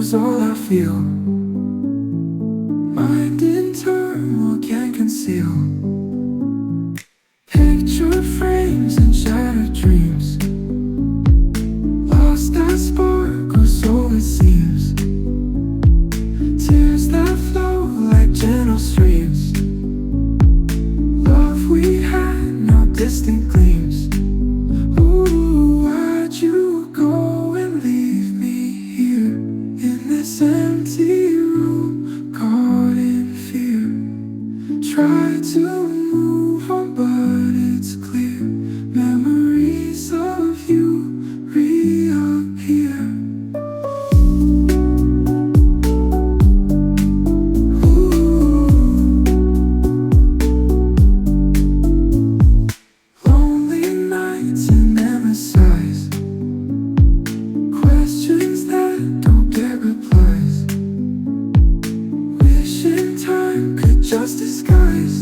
is all I feel. Mind in turmoil can't conceal. Picture frames and shattered dreams. Lost that spark, or so it seems. Tears that flow like gentle streams. Love we had, now distant gleams. Ooh, why'd you go and leave me here in this empty room, caught in fear? Try to move on, but it's clear. Memories of you reappear. Lonely nights and endless sighs, questions that don't get replies. Wishing time could just disguise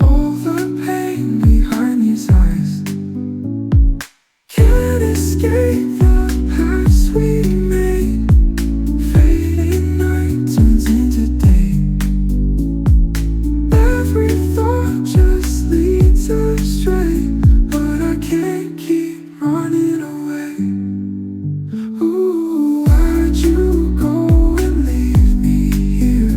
all the pain behind these eyes. Can't escape the past we made. Fading night turns into day. Every thought just leads astray, but I can't keep running away. Ooh, why'd you go and leave me here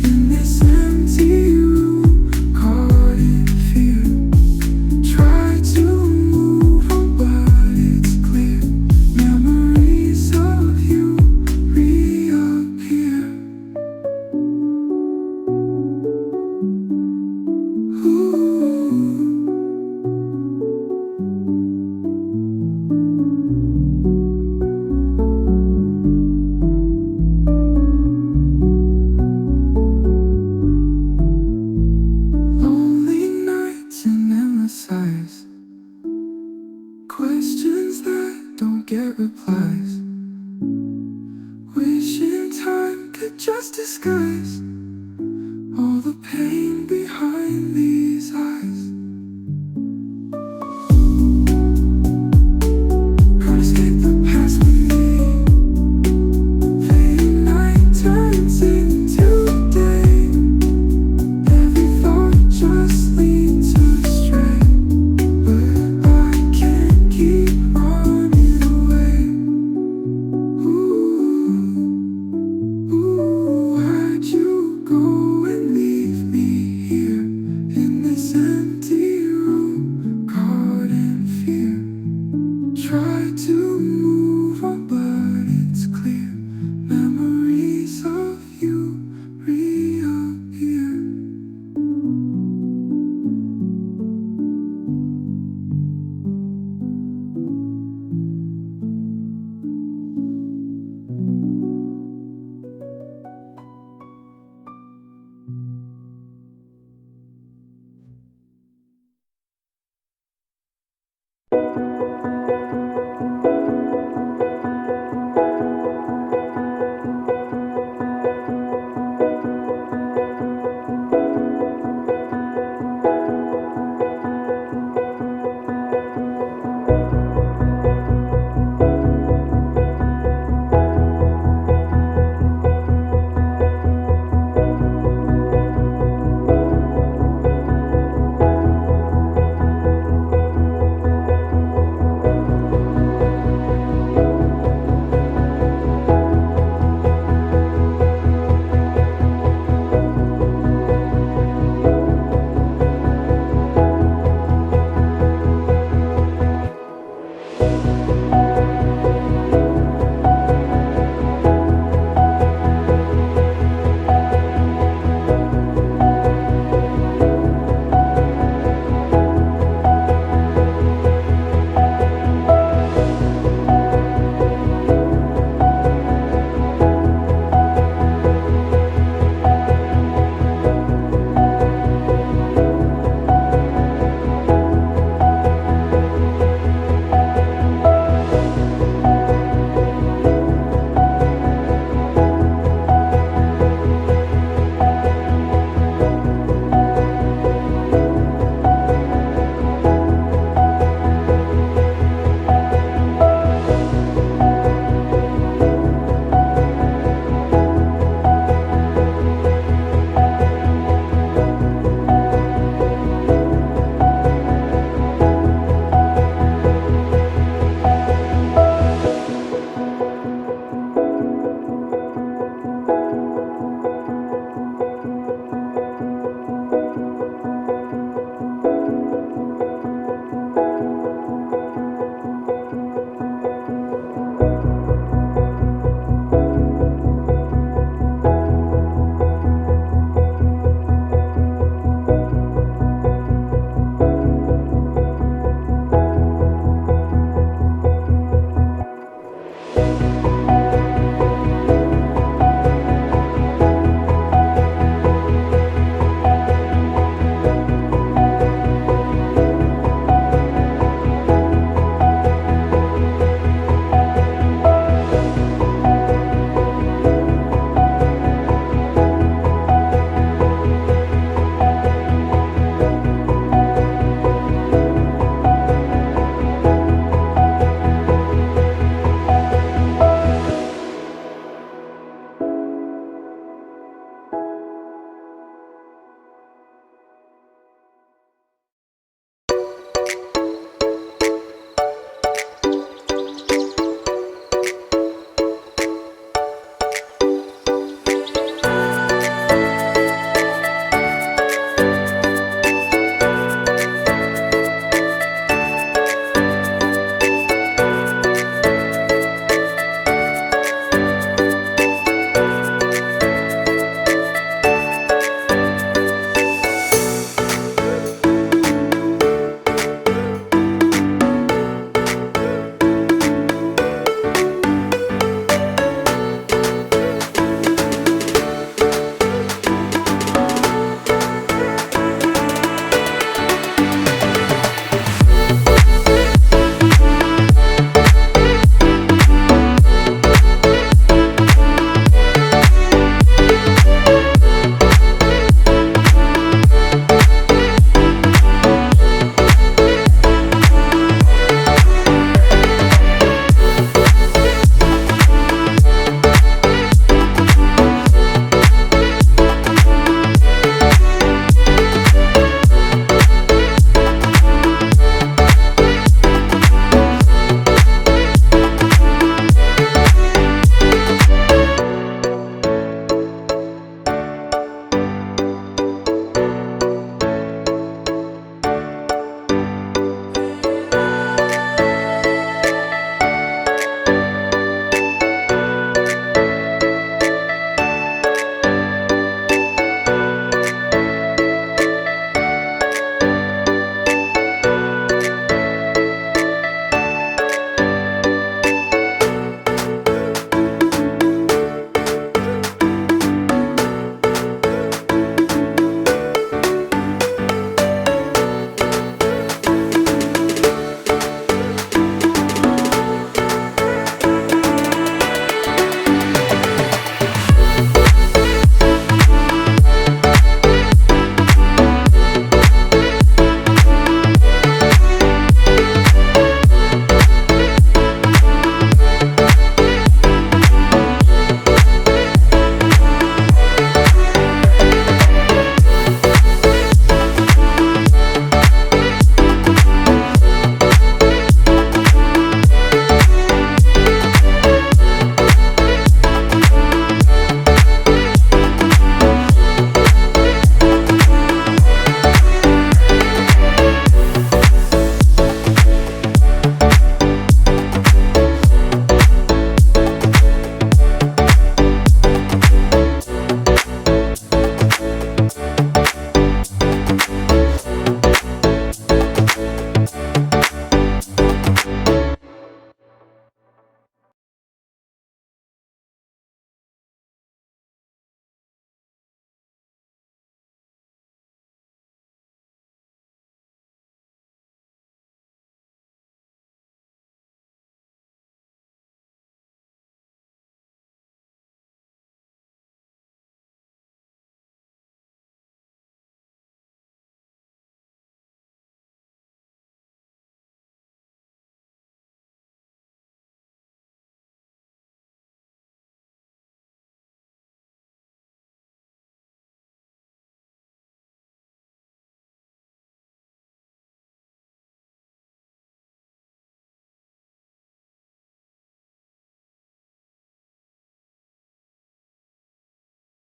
in this empty room, caught in fear? Try to move on, but it's clear. Memories of you reappear. Lonely nights and endless sighs, questions that don't get replies. Wishing time could just disguise